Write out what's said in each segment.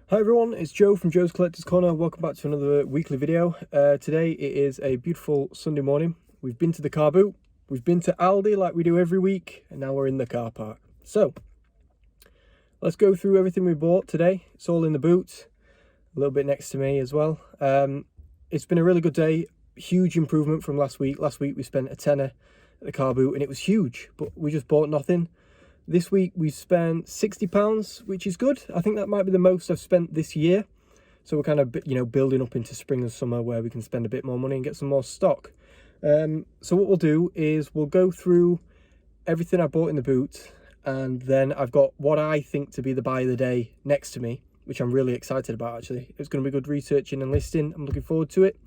Hi everyone, it's Joe from Joe's Collector's Corner. Welcome back to another weekly video. Today it is a beautiful Sunday morning. We've been to the car boot, we've been to Aldi like we do every week, and now we're in the car park. So, let's go through everything we bought today. It's all in the boot, a little bit next to me as well. It's been a really good day, huge improvement from last week. Last week we spent a tenner at the car boot and it was huge, but we just bought nothing. This week we spent £60, which is good. I think that might be the most I've spent this year. So we're kind of, building up into spring and summer where we can spend a bit more money and get some more stock. So what we'll do is we'll go through everything I bought in the boot, and then I've got what I think to be the buy of the day next to me, which I'm really excited about actually. It's going to be good researching and listing. I'm looking forward to it.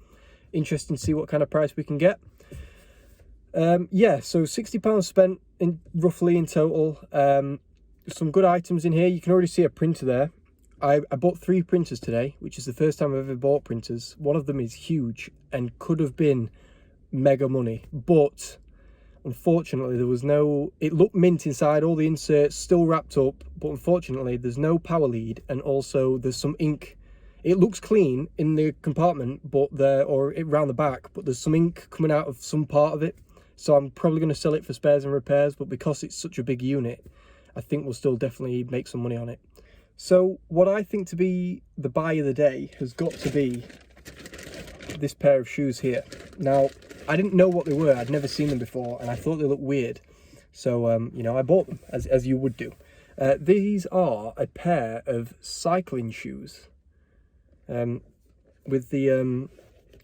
Interesting to see what kind of price we can get. Yeah, so £60 spent roughly in total. Some good items in here. You can already see a printer there. I bought 3 printers today, which is the first time I've ever bought printers. One of them is huge and could have been mega money, but unfortunately there was no, it looked mint inside, all the inserts still wrapped up, but unfortunately there's no power lead, and also there's some ink. It looks clean in the compartment, but around the back, but there's some ink coming out of some part of it. So I'm probably going to sell it for spares and repairs, but because it's such a big unit, I think we'll still definitely make some money on it. So what I think to be the buy of the day has got to be this pair of shoes here. Now, I didn't know what they were. I'd never seen them before, and I thought they looked weird. So, I bought them, as you would do. These are a pair of cycling shoes with the...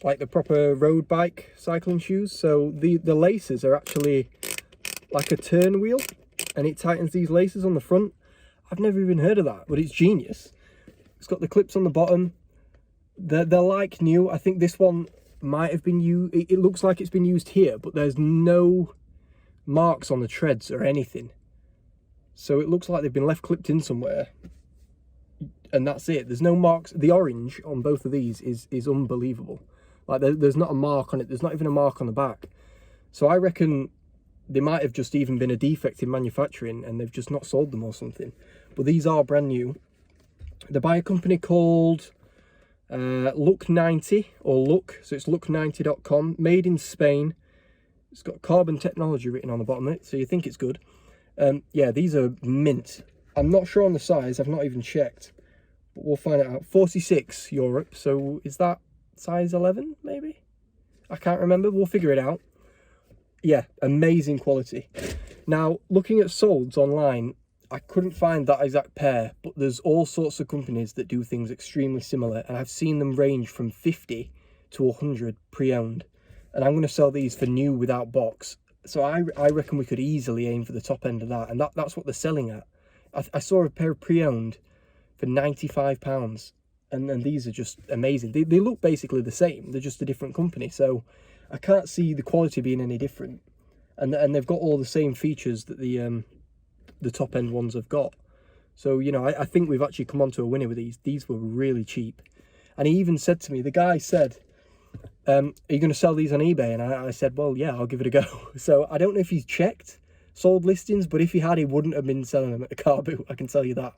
like the proper road bike cycling shoes. So the laces are actually like a turn wheel, and it tightens these laces on the front. I've never even heard of that, but it's genius. It's got the clips on the bottom. They're like new. I think this one might have been used. It looks like it's been used here, but there's no marks on the treads or anything. So it looks like they've been left clipped in somewhere, and that's it. There's no marks. The orange on both of these is unbelievable. Like there's not a mark on it. There's not even a mark on the back. So I reckon they might have just even been a defect in manufacturing and they've just not sold them or something. But these are brand new. They're by a company called Look 90 or Look. So it's look90.com. Made in Spain. It's got carbon technology written on the bottom of it, so you think it's good. Yeah, these are mint. I'm not sure on the size. I've not even checked. But we'll find it out. 46 Europe. So is that size 11 maybe? I can't remember. We'll figure it out. Yeah, amazing quality. Now, looking at solds online, I couldn't find that exact pair, but there's all sorts of companies that do things extremely similar, and I've seen them range from 50 to 100 pre-owned, and I'm going to sell these for new without box. So I reckon we could easily aim for the top end of that, and that's what they're selling at. I saw a pair of pre-owned for £95. And these are just amazing. They look basically the same. They're just a different company. So I can't see the quality being any different. And they've got all the same features that the top end ones have got. So, I think we've actually come onto a winner with these. These were really cheap. And he even said to me, the guy said, are you going to sell these on eBay? And I said, well, yeah, I'll give it a go. So I don't know if he's checked sold listings, but if he had, he wouldn't have been selling them at the car boot. I can tell you that.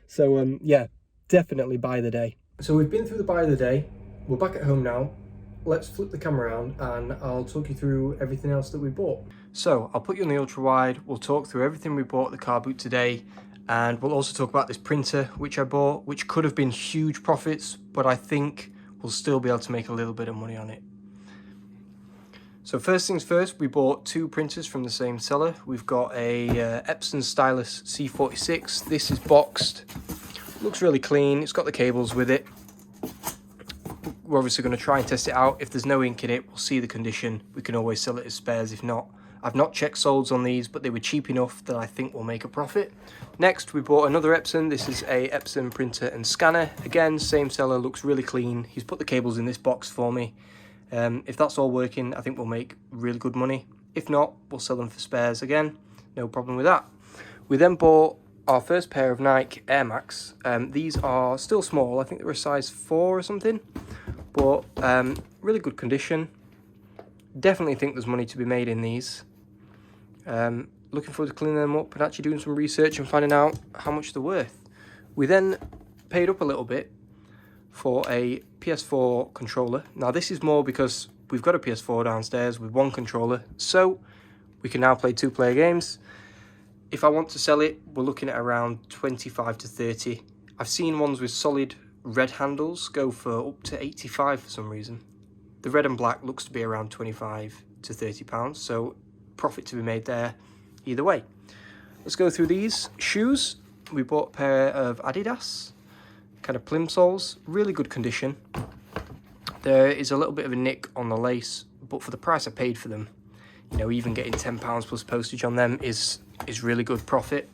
So, yeah. Definitely buy the day. So we've been through the buy of the day. We're back at home now. Let's flip the camera around and I'll talk you through everything else that we bought. So I'll put you on the ultra wide. We'll talk through everything we bought at the car boot today, and we'll also talk about this printer which I bought, which could have been huge profits, but I think we'll still be able to make a little bit of money on it. So first things first, we bought 2 printers from the same seller. We've got a Epson Stylus C46. This is boxed. Looks really clean. It's got the cables with it. We're obviously going to try and test it out. If there's no ink in it, we'll see the condition. We can always sell it as spares if not. I've not checked solds on these, but they were cheap enough that I think we'll make a profit. Next, we bought another Epson. This is a Epson printer and scanner. Again, same seller, looks really clean. He's put the cables in this box for me. If that's all working, I think we'll make really good money. If not, we'll sell them for spares again. No problem with that. We then bought our first pair of Nike Air Max. These are still small. I think they're a size 4 or something, but really good condition. Definitely think there's money to be made in these. Looking forward to cleaning them up and actually doing some research and finding out how much they're worth. We then paid up a little bit for a PS4 controller. Now this is more because we've got a PS4 downstairs with one controller, so we can now play 2-player games. If I want to sell it, we're looking at around 25 to 30. I've seen ones with solid red handles go for up to 85 for some reason. The red and black looks to be around 25 to 30 pounds, so profit to be made there either way. Let's go through these shoes. We bought a pair of Adidas, kind of plimsolls, really good condition. There is a little bit of a nick on the lace, but for the price I paid for them, you know, even getting £10 plus postage on them is really good profit.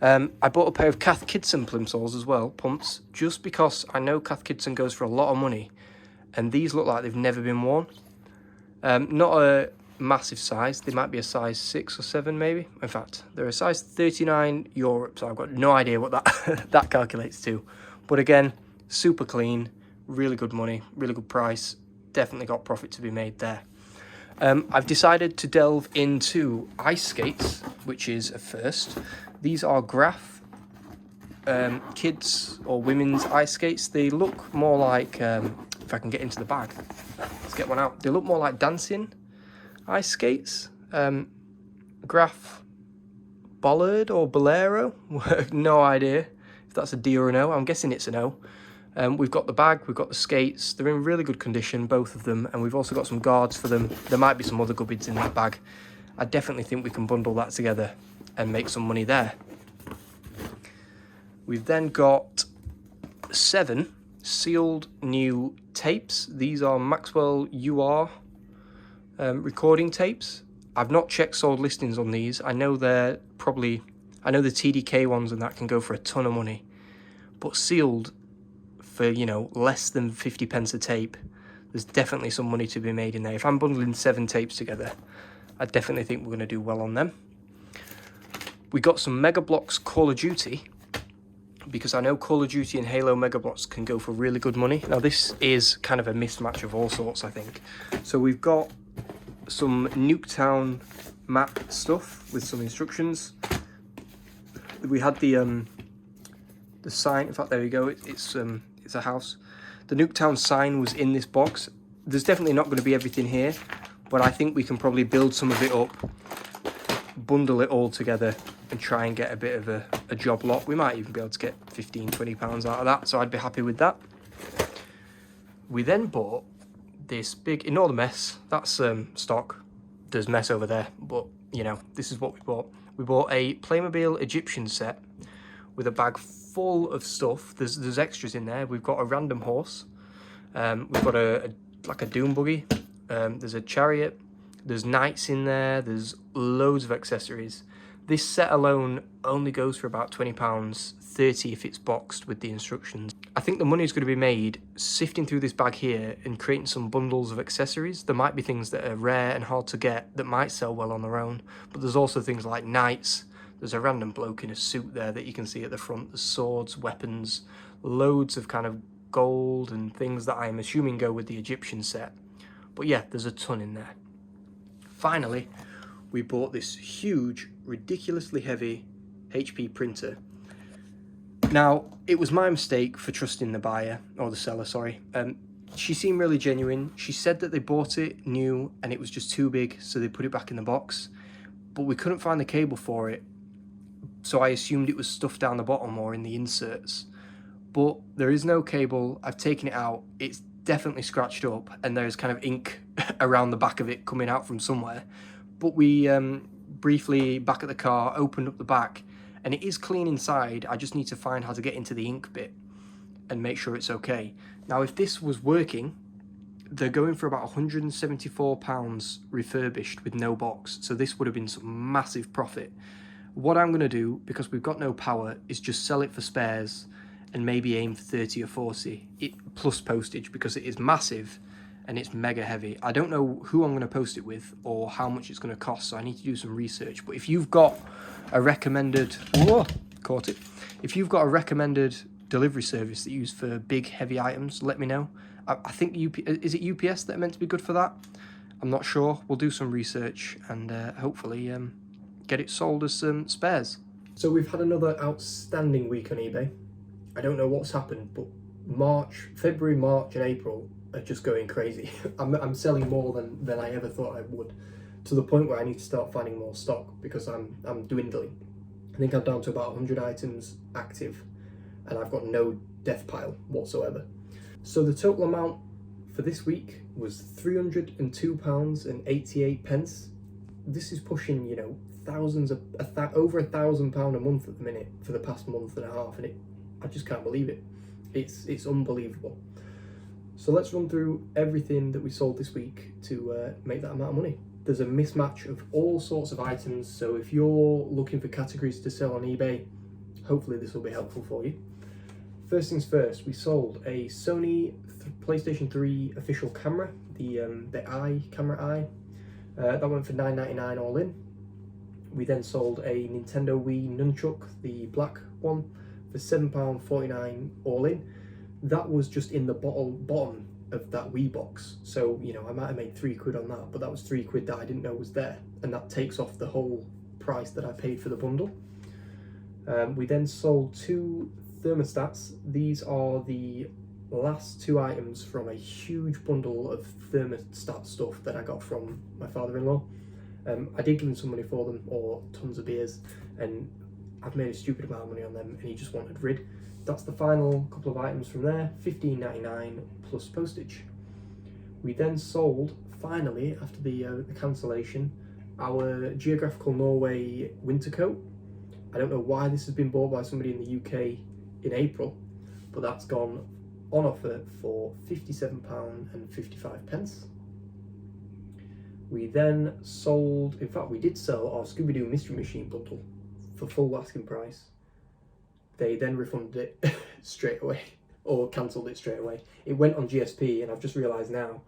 I bought a pair of Cath Kidston plimsolls as well, pumps, just because I know Cath Kidston goes for a lot of money, and these look like they've never been worn. Not a massive size, they might be a size 6 or 7 maybe. In fact, they're a size 39 Europe, so I've got no idea what that that calculates to. But again, super clean, really good money, really good price, definitely got profit to be made there. I've decided to delve into ice skates, which is a first. These are Graf kids or women's ice skates. They look more like, if I can get into the bag, let's get one out. They look more like dancing ice skates. Graf Bollard or Bolero, no idea if that's a D or an O. I'm guessing it's an O. We've got the bag, we've got the skates. They're in really good condition, both of them, and we've also got some guards for them. There might be some other goodies in that bag. I definitely think we can bundle that together and make some money there. We've then got 7 sealed new tapes. These are Maxwell UR recording tapes. I've not checked sold listings on these. I know they're probably, I know the TDK ones and that can go for a ton of money, but sealed for, you know, less than 50 pence a tape, there's definitely some money to be made in there. If I'm bundling 7 tapes together, I definitely think we're going to do well on them. We got some Mega Bloks Call of Duty, because I know Call of Duty and Halo Mega Bloks can go for really good money. Now this is kind of a mismatch of all sorts, I think. So we've got some Nuketown map stuff with some instructions. We had the sign. In fact, there we go. It's a house. The Nuketown sign was in this box. There's definitely not going to be everything here, but I think we can probably build some of it up, bundle it all together, and try and get a bit of a job lot. We might even be able to get 15, 20 pounds out of that, so I'd be happy with that. We then bought this big, ignore the mess, that's stock. There's mess over there, but you know, this is what we bought. We bought a Playmobil Egyptian set with a bag full of stuff. There's extras in there. We've got a random horse. We've got like a doom buggy. There's a chariot. There's knights in there. There's loads of accessories. This set alone only goes for about £20, £30 if it's boxed with the instructions. I think the money is going to be made sifting through this bag here and creating some bundles of accessories. There might be things that are rare and hard to get that might sell well on their own, but there's also things like knights. There's a random bloke in a suit there that you can see at the front. There's swords, weapons, loads of kind of gold and things that I'm assuming go with the Egyptian set. But yeah, there's a ton in there. Finally, we bought this huge, ridiculously heavy HP printer. Now, it was my mistake for trusting the buyer, or the seller, sorry. She seemed really genuine. She said that they bought it new and it was just too big, so they put it back in the box. But we couldn't find the cable for it, so I assumed it was stuffed down the bottom or in the inserts. But there is no cable. I've taken it out. It's definitely scratched up, and there's kind of ink around the back of it coming out from somewhere. But we briefly, back at the car, opened up the back, and it is clean inside. I just need to find how to get into the ink bit and make sure it's okay. Now, if this was working, they're going for about £174 refurbished with no box, so this would have been some massive profit. What I'm going to do, because we've got no power, is just sell it for spares and maybe aim for 30 or 40 plus postage, because it is massive and it's mega heavy. I don't know who I'm going to post it with or how much it's going to cost, so I need to do some research. But if you've got a recommended, caught it. If you've got a recommended delivery service that you use for big heavy items, let me know. I think is it UPS that are meant to be good for that? I'm not sure. We'll do some research and hopefully get it sold as spares. So we've had another outstanding week on eBay. I don't know what's happened, but February, March and April are just going crazy. I'm selling more than I ever thought I would, to the point where I need to start finding more stock because I'm dwindling. I think I'm down to about 100 items active, and I've got no death pile whatsoever. So the total amount for this week was £302.88. This is pushing, you know, thousands of over £1,000 a month at the minute for the past month and a half, and I just can't believe it. It's unbelievable. So let's run through everything that we sold this week to make that amount of money. There's a mismatch of all sorts of items, so if you're looking for categories to sell on eBay, hopefully this will be helpful for you. First things first, we sold a Sony PlayStation 3 official camera, the camera eye. That went for $9.99 all in. We then sold a Nintendo Wii nunchuck, the black one, for £7.49 all in. That was just in the bottom of that Wii box, so you know I might have made £3 on that, but that was £3 that I didn't know was there, and that takes off the whole price that I paid for the bundle. We then sold 2 thermostats. These are the last 2 items from a huge bundle of thermostat stuff that I got from my father-in-law. I did give him some money for them, or tons of beers, and I've made a stupid amount of money on them, and he just wanted rid. That's the final couple of items from there, $15.99 plus postage. We then sold, finally, after the cancellation, our Geographical Norway winter coat. I don't know why this has been bought by somebody in the UK in April, but that's gone on offer for £57.55. We then sold, in fact we did sell our Scooby-Doo Mystery Machine bundle for full asking price. They then refunded it straight away, or cancelled it straight away. It went on GSP, and I've just realised now,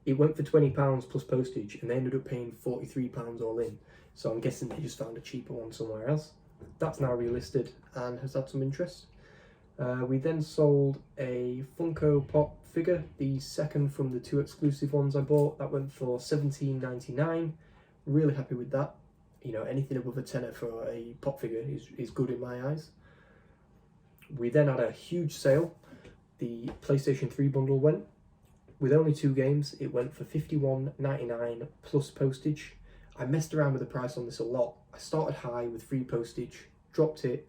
it went for £20 plus postage, and they ended up paying £43 all in. So I'm guessing they just found a cheaper one somewhere else. That's now relisted and has had some interest. We then sold a Funko Pop figure, the second from the 2 exclusive ones I bought. That went for £17.99. Really happy with that. You know, anything above a tenner for a pop figure is good in my eyes. We then had a huge sale. The PlayStation 3 bundle went. With only 2 games, it went for £51.99 plus postage. I messed around with the price on this a lot. I started high with free postage, dropped it,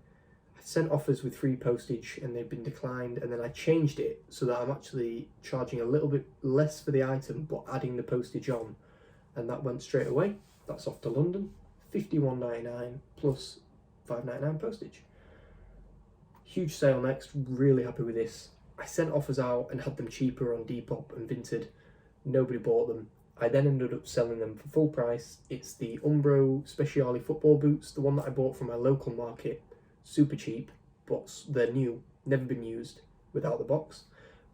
I sent offers with free postage and they've been declined, and then I changed it so that I'm actually charging a little bit less for the item but adding the postage on, and that went straight away. That's off to London, £51.99 plus £5.99 postage. Huge sale next, really happy with this. I sent offers out and had them cheaper on Depop and Vinted. Nobody bought them. I then ended up selling them for full price. It's the Umbro Speciale football boots, the one that I bought from my local market. Super cheap, but they're new, never been used, without the box.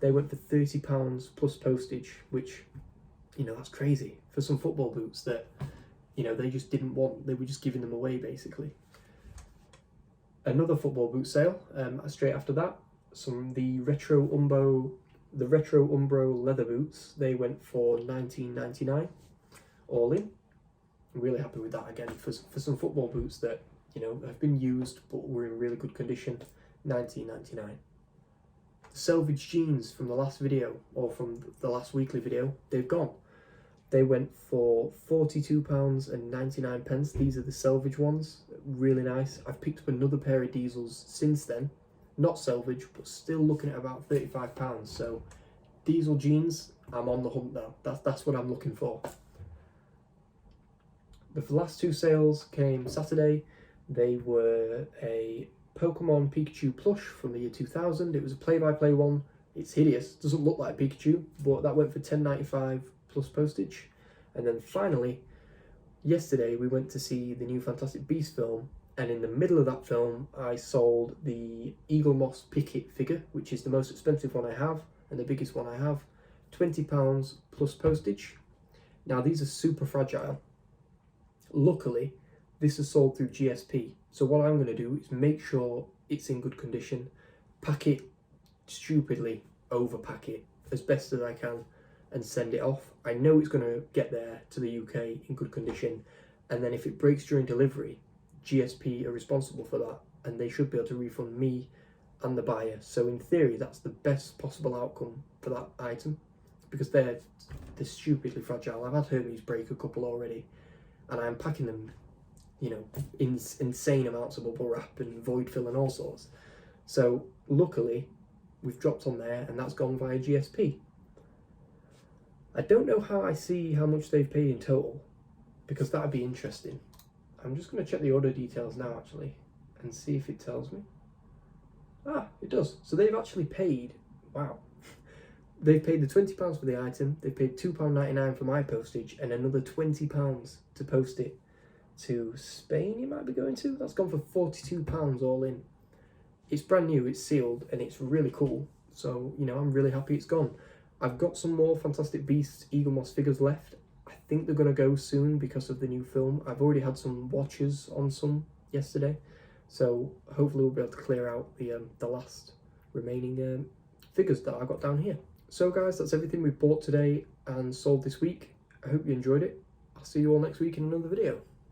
They went for £30 plus postage, which, you know, that's crazy for some football boots that, you know, they just didn't want. They were just giving them away, basically. Another football boot sale, straight after that, the retro Umbro leather boots. They went for £19.99 all in. I'm really happy with that again for some football boots that, you know, have been used but were in really good condition. £19.99. The selvage jeans from the last video, or from the last weekly video, they've gone. They went for £42.99. These are the selvage ones, really nice. I've picked up another pair of diesels since then, not selvage, but still looking at about £35. So diesel jeans, I'm on the hunt now. That's what I'm looking for. The last 2 sales came Saturday. They were a Pokemon Pikachu plush from the year 2000. It was a play-by-play one. It's hideous, doesn't look like Pikachu, but that went for £10.95 plus postage. And then finally, yesterday we went to see the new Fantastic Beasts film, and in the middle of that film I sold the Eagle Moss Pickett figure, which is the most expensive one I have and the biggest one I have, £20 plus postage. Now these are super fragile. Luckily, this is sold through GSP, so what I'm going to do is make sure it's in good condition, pack it stupidly, overpack it as best as I can, and send it off. I know it's going to get there to the UK in good condition, and then if it breaks during delivery, GSP are responsible for that, and they should be able to refund me and the buyer. So in theory, that's the best possible outcome for that item, because they're stupidly fragile. I've had Hermes break a couple already, and I'm packing them, you know, in insane amounts of bubble wrap and void fill and all sorts. So luckily, we've dropped on there, and that's gone via GSP. I don't know how much they've paid in total, because that'd be interesting. I'm just going to check the order details now, actually, and see if it tells me. Ah, it does. So they've actually paid, wow. They've paid the £20 for the item, they've paid £2.99 for my postage, and another £20 to post it to Spain, it might be going to. That's gone for £42 all in. It's brand new, it's sealed, and it's really cool. So, you know, I'm really happy it's gone. I've got some more Fantastic Beasts Eagle Moss figures left. I think they're going to go soon because of the new film. I've already had some watches on some yesterday. So hopefully we'll be able to clear out the last remaining figures that I got down here. So guys, that's everything we've bought today and sold this week. I hope you enjoyed it. I'll see you all next week in another video.